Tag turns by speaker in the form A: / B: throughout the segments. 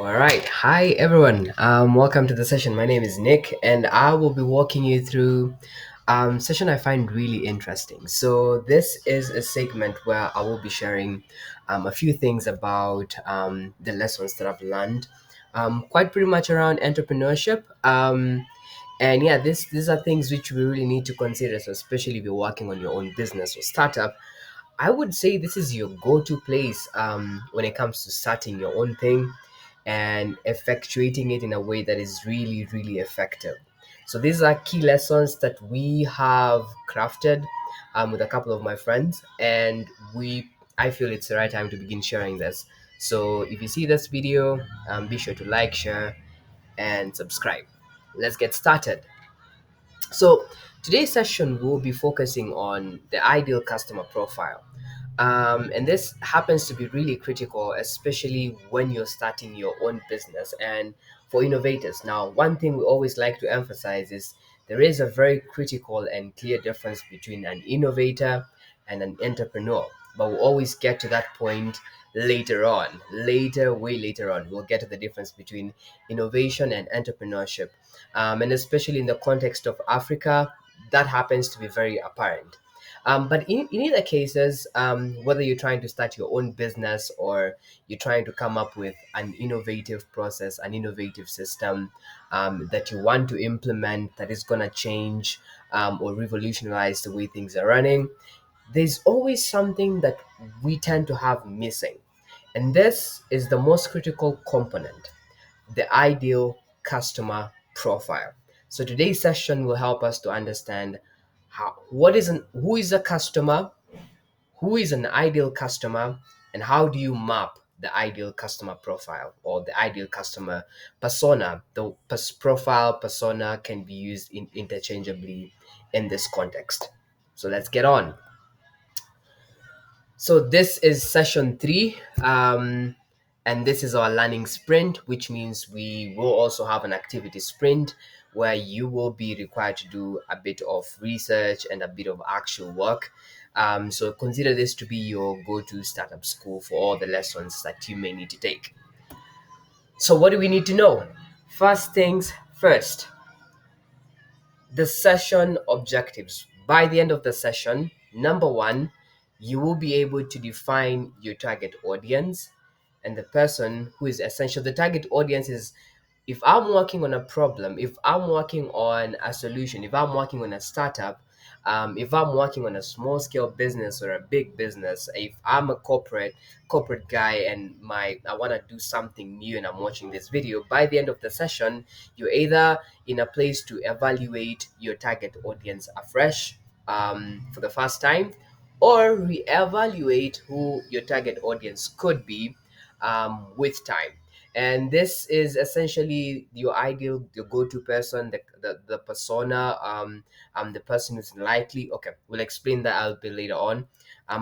A: All right. Hi, everyone. Welcome to the session. My name is Nick, and I will be walking you through session I find really interesting. So this is a segment where I will be sharing a few things about the lessons that I've learned, quite pretty much around entrepreneurship. And yeah, these are things which we really need to consider, so especially if you're working on your own business or startup. I would say this is your go-to place when it comes to starting your own thing and effectuating it in a way that is really, really effective. So these are key lessons that we have crafted with a couple of my friends, and I feel it's the right time to begin sharing this. So if you see this video, be sure to like, share, and subscribe. Let's get started. So today's session will be focusing on the ideal customer profile. And this happens to be really critical, especially when you're starting your own business and for innovators. Now, one thing we always like to emphasize is there is a very critical and clear difference between an innovator and an entrepreneur. But we'll always get to that point later on. Way later on, we'll get to the difference between innovation and entrepreneurship. And especially in the context of Africa, that happens to be very apparent. But in either cases, whether you're trying to start your own business or you're trying to come up with an innovative process, an innovative system that you want to implement that is going to change or revolutionize the way things are running, there's always something that we tend to have missing. And this is the most critical component, the ideal customer profile. So today's session will help us to understand who is a customer, who is an ideal customer, and how do you map the ideal customer profile or the ideal customer persona. The profile persona can be used interchangeably in this context. So let's get on. So this is session three, and this is our learning sprint, which means we will also have an activity sprint where you will be required to do a bit of research and a bit of actual work. So consider this to be your go-to startup school for all the lessons that you may need to take. So what do we need to know? First things first, the session objectives. By the end of the session, number one, you will be able to define your target audience and the person who is essential. The target audience is, if I'm working on a problem, if I'm working on a solution, if I'm working on a startup, if I'm working on a small scale business or a big business, if I'm a corporate guy and my I want to do something new and I'm watching this video, by the end of the session, you're either in a place to evaluate your target audience afresh for the first time, or reevaluate who your target audience could be with time. And this is essentially your ideal, your go-to person, the persona, the person who's likely. Okay, we'll explain that a little bit later on.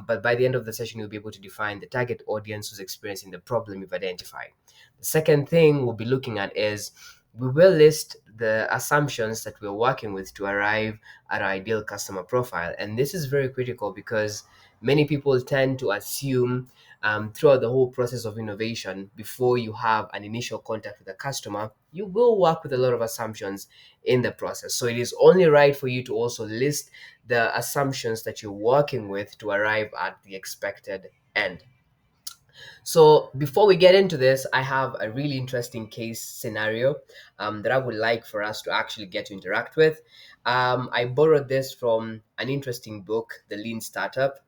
A: But by the end of the session, you'll be able to define the target audience who's experiencing the problem you've identified. The second thing we'll be looking at is we will list the assumptions that we're working with to arrive at our ideal customer profile. And this is very critical because many people tend to assume throughout the whole process of innovation, before you have an initial contact with a customer, you will work with a lot of assumptions in the process. So it is only right for you to also list the assumptions that you're working with to arrive at the expected end. So before we get into this, I have a really interesting case scenario that I would like for us to actually get to interact with. I borrowed this from an interesting book, The Lean Startup.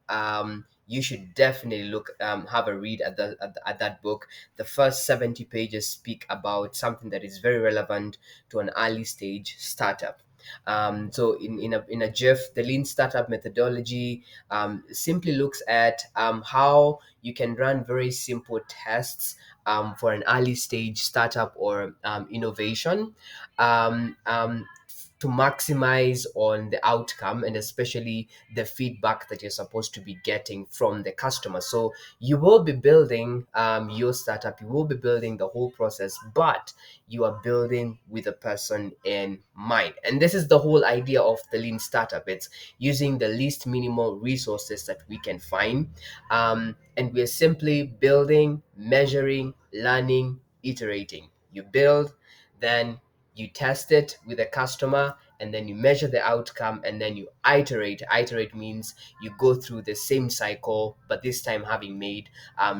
A: You should definitely have a read at that book. The first 70 pages speak about something that is very relevant to an early stage startup. So in a GIF, the lean startup methodology simply looks at how you can run very simple tests for an early stage startup or innovation to maximize on the outcome and especially the feedback that you're supposed to be getting from the customer. So you will be building your startup, you will be building the whole process, but you are building with a person in mind. And this is the whole idea of the lean startup. It's using the least minimal resources that we can find, and we're simply building, measuring, learning, iterating. You build, then you test it with a customer, and then you measure the outcome, and then you iterate. Iterate means you go through the same cycle, but this time having made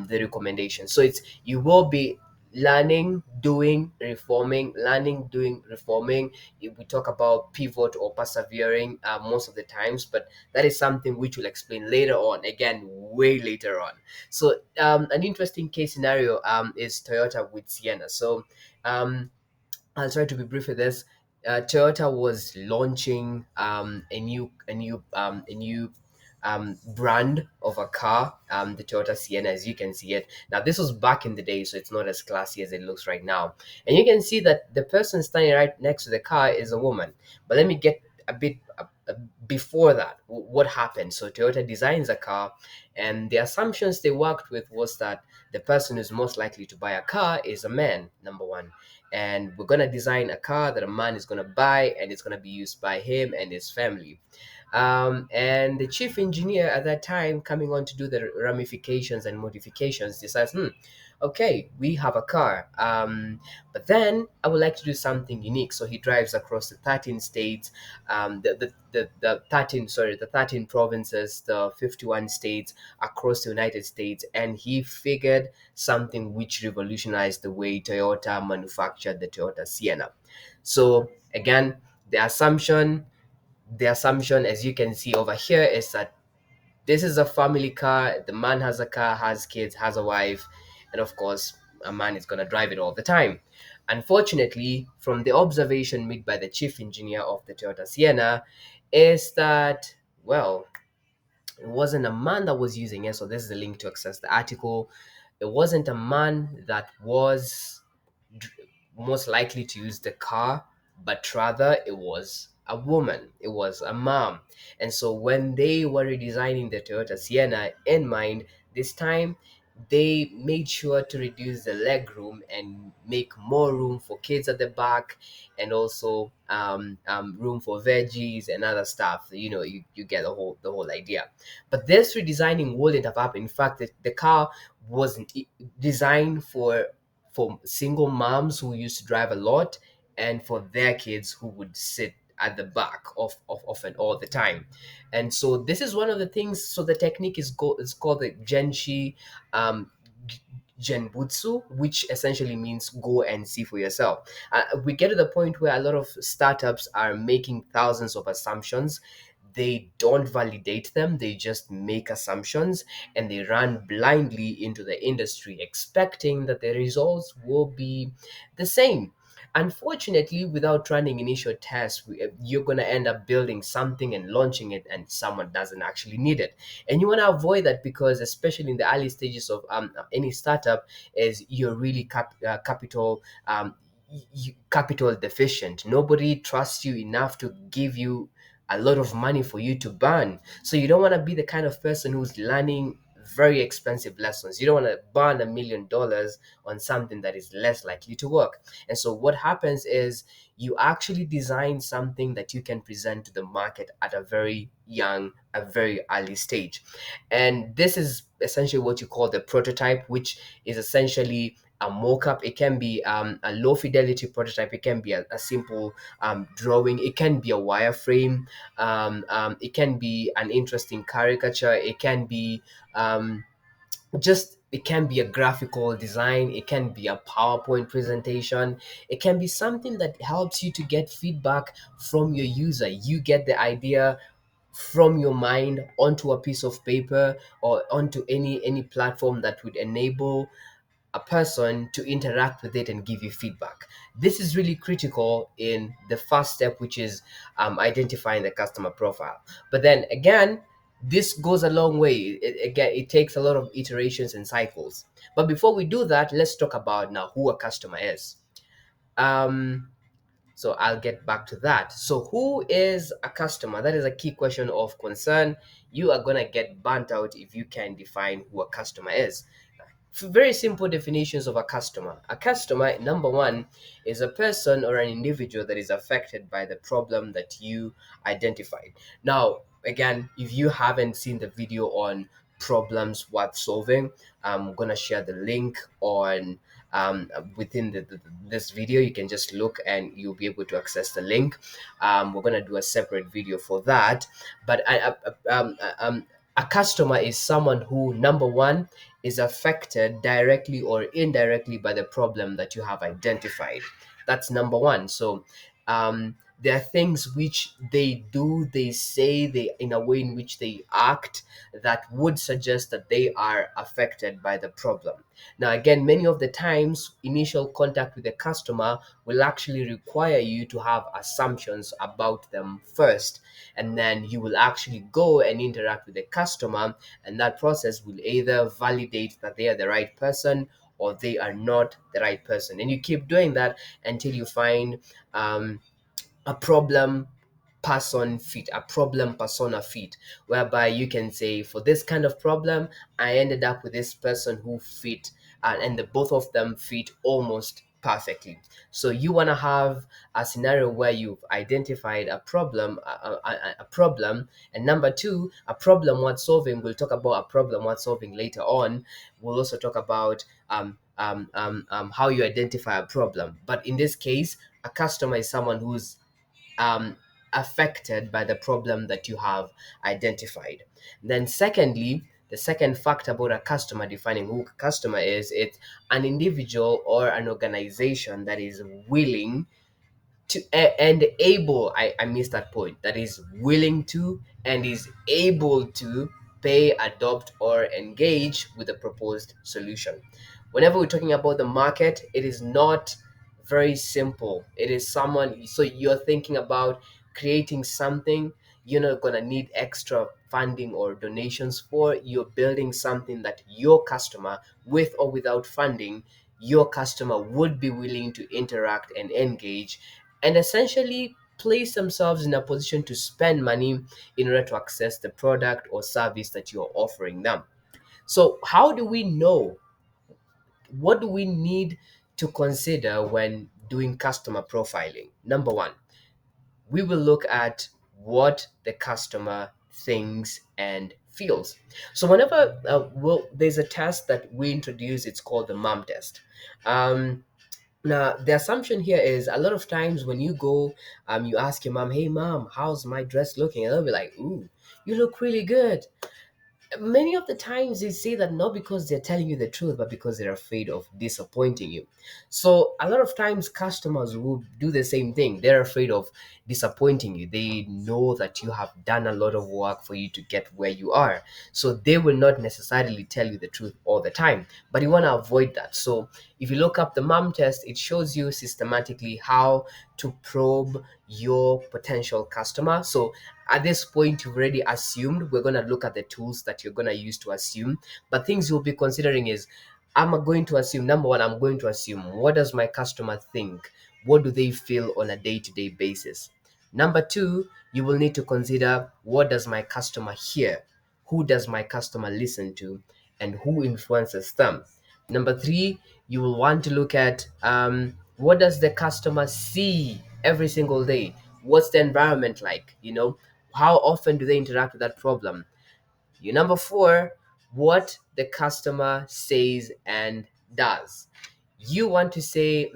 A: the recommendation. So it's you will be learning, doing, reforming, learning, doing, reforming. If we talk about pivot or persevering most of the times, but that is something which we'll explain later on, again, way later on. So an interesting case scenario is Toyota with Sienna. So um, I'll try to be brief with this. Toyota was launching a new brand of a car, the Toyota Sienna, as you can see it. Now, this was back in the day, so it's not as classy as it looks right now. And you can see that the person standing right next to the car is a woman. But let me get a bit before that. What happened? So Toyota designs a car, and the assumptions they worked with was that the person who's most likely to buy a car is a man, number one, and we're going to design a car that a man is going to buy, and it's going to be used by him and his family. And the chief engineer at that time, coming on to do the ramifications and modifications, decides, okay, we have a car, but then I would like to do something unique. So he drives across the 13 states, the 13, sorry, the 13 provinces, the 51 states across the United States, and he figured something which revolutionized the way Toyota manufactured the Toyota Sienna. So again, the assumption the assumption, as you can see over here, is that this is a family car. The man has a car, has kids, has a wife, and of course, a man is going to drive it all the time. Unfortunately, from the observation made by the chief engineer of the Toyota Sienna, is that, well, it wasn't a man that was using it. So this is the link to access the article. It wasn't a man that was dr- most likely to use the car, but rather it was a woman, it was a mom. And so when they were redesigning the Toyota Sienna in mind, this time they made sure to reduce the leg room and make more room for kids at the back, and also room for veggies and other stuff. You get the whole idea. But this redesigning wouldn't have happened. In fact, the car wasn't designed for single moms who used to drive a lot, and for their kids who would sit at the back of and all the time. And so this is one of the things. So the technique is called the Genshi um, Genbutsu, which essentially means go and see for yourself. We get to the point where a lot of startups are making thousands of assumptions. They don't validate them, they just make assumptions, and they run blindly into the industry expecting that the results will be the same. Unfortunately, without running initial tests, you're going to end up building something and launching it, and someone doesn't actually need it. And you want to avoid that, because especially in the early stages of any startup, is you're really capital deficient. Nobody trusts you enough to give you a lot of money for you to burn. So you don't want to be the kind of person who's learning very expensive lessons. You don't want to burn $1 million on something that is less likely to work. And so what happens is you actually design something that you can present to the market at a very early stage. And this is essentially what you call the prototype, which is essentially a mock-up. It can be a low fidelity prototype, it can be a simple drawing, it can be a wireframe, it can be an interesting caricature, it can be um, it can be a graphical design, it can be a PowerPoint presentation, it can be something that helps you to get feedback from your user. You get the idea from your mind onto a piece of paper, or onto any platform that would enable a person to interact with it and give you feedback. This is really critical in the first step, which is identifying the customer profile. But then again, this goes a long way. Again, it takes a lot of iterations and cycles. But before we do that, let's talk about now who a customer is. Um, so I'll get back to that. So who is a customer? That is a key question of concern. You are gonna get burnt out if you can define who a customer is. Very simple definitions of a customer. A customer, number one, is a person or an individual that is affected by the problem that you identified. Now, again, if you haven't seen the video on problems worth solving, I'm gonna share the link on within this video. You can just look and you'll be able to access the link. We're going to do a separate video for that. But a customer is someone who, number one, is affected directly or indirectly by the problem that you have identified. That's number one. So there are things which they do, they say, they in a way in which they act that would suggest that they are affected by the problem. Now, again, many of the times, initial contact with the customer will actually require you to have assumptions about them first, and then you will actually go and interact with the customer, and that process will either validate that they are the right person or they are not the right person. And you keep doing that until you find um, a problem a problem persona fit, whereby you can say, for this kind of problem, I ended up with this person who fit, and the both of them fit almost perfectly. So you want to have a scenario where you've identified a problem, a problem, and number two, a problem worth solving. We'll talk about a problem worth solving later on. We'll also talk about how you identify a problem. But in this case, a customer is someone who's um, affected by the problem that you have identified. Then, secondly, the second fact about a customer, defining who a customer is, it's an individual or an organization that is willing to and able, I missed that point, that is willing to and is able to pay, adopt, or engage with the proposed solution. Whenever we're talking about the market, it is not very simple. It is someone, so you're thinking about creating something you're not going to need extra funding or donations for. You're building something that your customer, with or without funding, your customer would be willing to interact and engage, and essentially place themselves in a position to spend money in order to access the product or service that you're offering them. So, how do we know? What do we need to consider when doing customer profiling? Number one, we will look at what the customer thinks and feels. So, whenever there's a test that we introduce, it's called the MOM test. Um, Now, the assumption here is a lot of times when you go, you ask your mom, "Hey, mom, how's my dress looking?" And they'll be like, "Ooh, you look really good." Many of the times they say that not because they're telling you the truth, but because they're afraid of disappointing you. So a lot of times customers will do the same thing. They're afraid of disappointing you. They know that you have done a lot of work for you to get where you are, so they will not necessarily tell you the truth all the time, but you want to avoid that. So if you look up the mom test, it shows you systematically how to probe your potential customer. So at this point, you've already assumed. We're going to look at the tools that you're going to use to assume, but things you'll be considering is, I'm going to assume, number one, I'm going to assume, what does my customer think? What do they feel on a day-to-day basis? Number two, you will need to consider, what does my customer hear? Who does my customer listen to? And who influences them? Number three, you will want to look at, what does the customer see every single day? What's the environment like? How often do they interact with that problem? Number four, what the customer says and does. You want to say,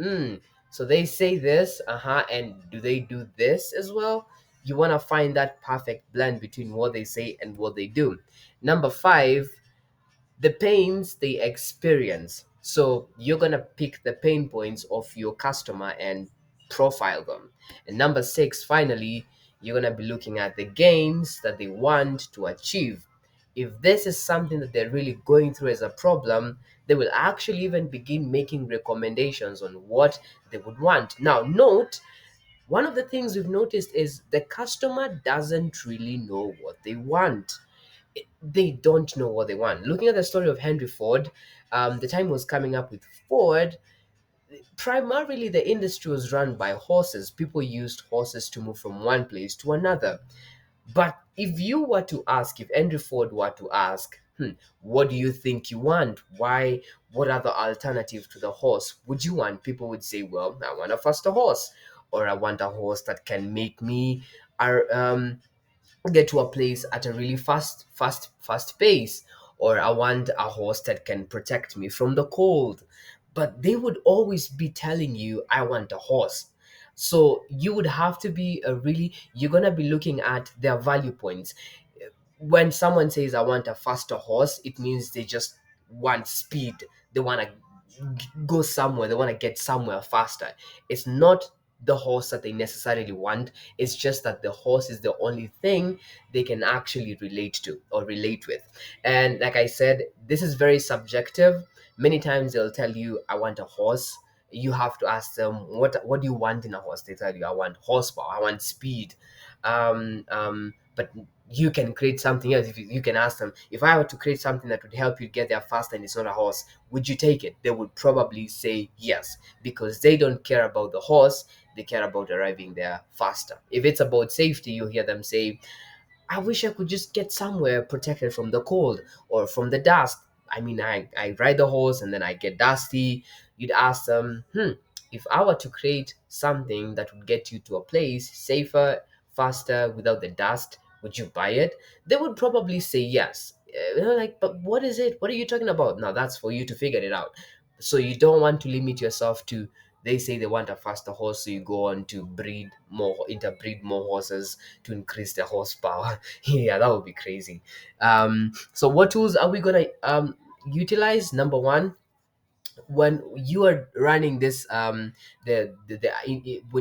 A: so they say this, and do they do this as well? You want to find that perfect blend between what they say and what they do. Number five, the pains they experience. So you're going to pick the pain points of your customer and profile them. And number six, finally, you're going to be looking at the gains that they want to achieve. If this is something that they're really going through as a problem, they will actually even begin making recommendations on what they would want. Now, note, one of the things we've noticed is the customer doesn't really know what they want. They don't know what they want. Looking at the story of Henry Ford, the time was coming up with Ford. Primarily, the industry was run by horses. People used horses to move from one place to another. But if you were to ask, if Henry Ford were to ask, what do you think you want? Why? What are the alternatives to the horse would you want? People would say, well, I want a faster horse, or I want a horse that can make me get to a place at a really fast pace, or I want a horse that can protect me from the cold. but they would always be telling you, I want a horse. So you would have to be a really, you're going to be looking at their value points. When someone says, I want a faster horse, it means they just want speed. They want to go somewhere, they want to get somewhere faster. It's not the horse that they necessarily want, it's just that the horse is the only thing they can actually relate to or relate with. And like I said, this is very subjective. Many times they'll tell you, I want a horse. You have to ask them, what do you want in a horse? They tell you, I want horsepower, I want speed. But you can create something else. If you can ask them, if I were to create something that would help you get there faster and it's not a horse, would you take it? They would probably say yes, because they don't care about the horse, they care about arriving there faster. If it's about safety, you hear them say, I wish I could just get somewhere protected from the cold or from the dust. I mean, I ride the horse and then I get dusty. You'd ask them, if I were to create something that would get you to a place safer, faster, without the dust, would you buy it? They would probably say yes. They're like, but what is it? What are you talking about? Now that's for you to figure it out. So you don't want to limit yourself to, they say they want a faster horse, so you go on to interbreed more horses to increase the horsepower. Yeah, that would be crazy. So what tools are we gonna utilize? Number one, when you are running this when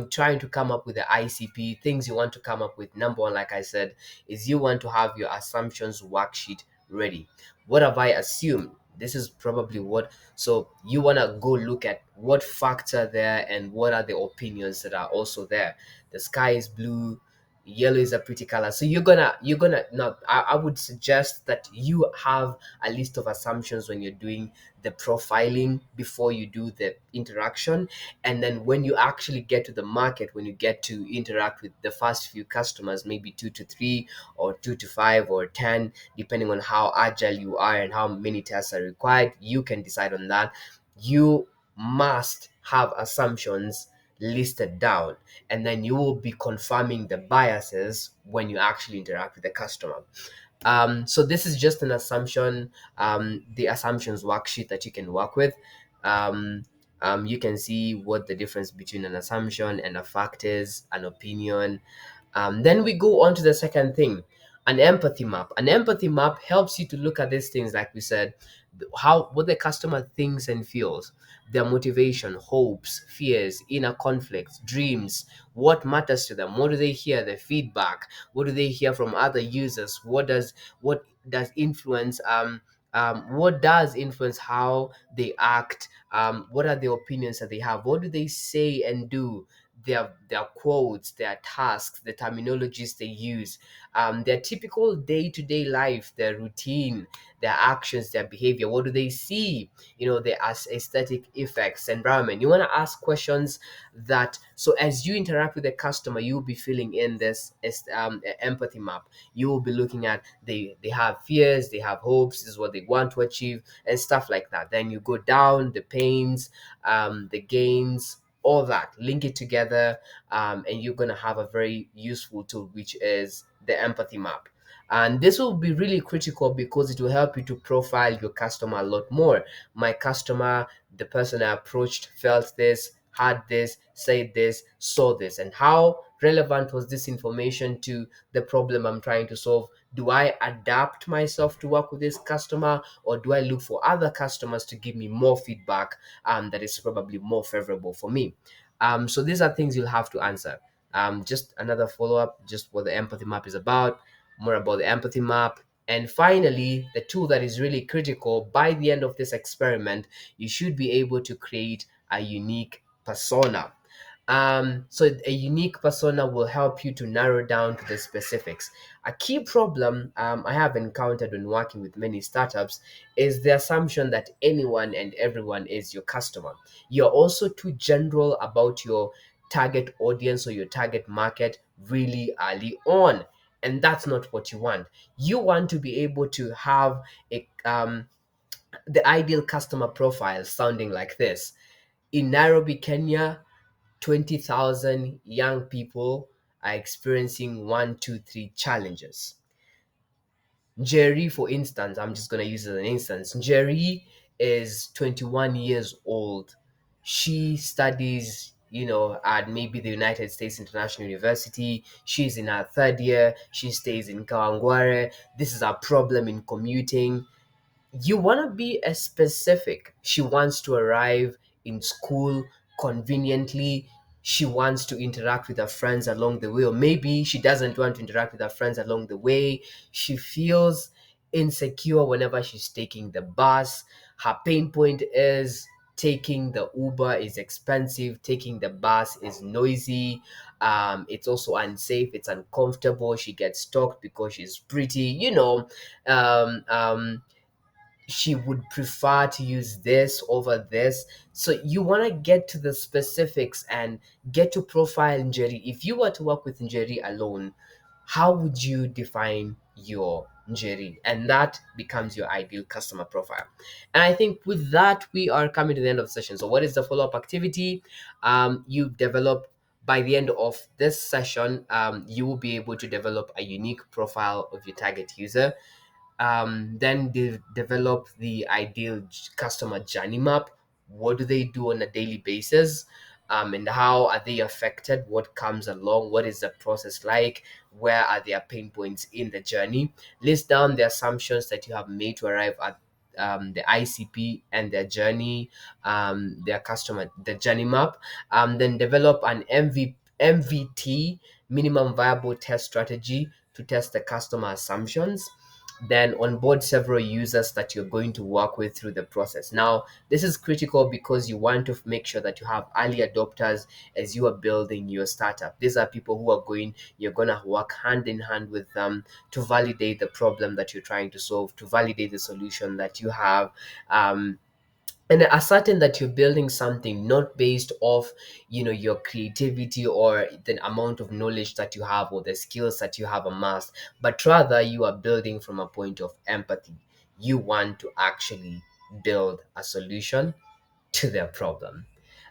A: trying to come up with the ICP, things you want to come up with, number one, like I said, is you want to have your assumptions worksheet ready. What have I assumed? This is probably what, so you want to go look at what facts are there and what are the opinions that are also there. The sky is blue, yellow is a pretty color, so you're gonna not, I would suggest that you have a list of assumptions when you're doing the profiling before you do the interaction. And then when you actually get to the market, when you get to interact with the first few customers, maybe 2 to 3 or 2 to 5 or 10, depending on how agile you are and how many tests are required, you can decide on that. You must have assumptions listed down, and then you will be confirming the biases when you actually interact with the customer. So this is just an assumption, the assumptions worksheet that you can work with. Um, you can see what the difference between an assumption and a fact is, an opinion. Then we go on to the second thing, an empathy map. An empathy map helps you to look at these things, like we said, how what the customer thinks and feels, their motivation, hopes, fears, inner conflicts, dreams, what matters to them, what do they hear, the feedback, what do they hear from other users, what does influence what does influence how they act, what are the opinions that they have, what do they say and do, their quotes, their tasks, the terminologies they use, their typical day-to-day life, their routine, their actions, their behavior, what do they see, the aesthetic effects, environment. You want to ask questions that, so as you interact with the customer, you'll be filling in this empathy map. You will be looking at, they have fears, they have hopes, this is what they want to achieve and stuff like that. Then you go down the pains, the gains, all that, link it together, and you're going to have a very useful tool, which is the empathy map. And this will be really critical because it will help you to profile your customer a lot more. My customer, the person I approached, felt this, had this, said this, saw this, and how relevant was this information to the problem I'm trying to solve? Do I adapt myself to work with this customer, or do I look for other customers to give me more feedback that is probably more favorable for me? So these are things you'll have to answer. Just another follow up, just what the empathy map is about, more about the empathy map. And finally, the tool that is really critical, by the end of this experiment, you should be able to create a unique persona. So a unique persona will help you to narrow down to the specifics. A key problem I have encountered when working with many startups is the assumption that anyone and everyone is your customer. You're also too general about your target audience or your target market really early on. And that's not what you want. You want to be able to have the ideal customer profile sounding like this. In Nairobi, Kenya, 20,000 young people are experiencing 1, 2, 3 challenges. Jerry, for instance, I'm just going to use it as an instance. Jerry is 21 years old. She studies, at maybe the United States International University. She's in her third year. She stays in Kawangware. This is a problem in commuting. You want to be as specific. She wants to arrive in school conveniently. She wants to interact with her friends along the way, or maybe she doesn't want to interact with her friends along the way. She feels insecure whenever she's taking the bus. Her pain point is taking the Uber is expensive, taking the bus is noisy, it's also unsafe, it's uncomfortable, she gets stalked because she's pretty, um, um, she would prefer to use this over this. So you want to get to the specifics and get to profile Njeri. If you were to work with Njeri alone, how would you define your Njeri? And that becomes your ideal customer profile. And I think with that, we are coming to the end of the session. So what is the follow-up activity? You develop by the end of this session, you will be able to develop a unique profile of your target user. Then they develop the ideal customer journey map. What do they do on a daily basis? And how are they affected? What comes along? What is the process like? Where are their pain points in the journey? List down the assumptions that you have made to arrive at the ICP and their journey, their customer, the journey map. Then develop an MVT, minimum viable test strategy, to test the customer assumptions. Then onboard several users that you're going to work with through the process. Now, this is critical because you want to make sure that you have early adopters as you are building your startup. These are people who are you're going to work hand in hand with them to validate the problem that you're trying to solve, to validate the solution that you have. And ascertain that you're building something not based off your creativity or the amount of knowledge that you have or the skills that you have amassed, but rather you are building from a point of empathy. You want to actually build a solution to their problem.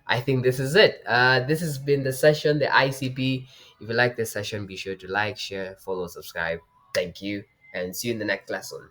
A: I think this is it. This has been the session, the ICP. If you like this session, be sure to like, share, follow, subscribe. Thank you, and see you in the next lesson.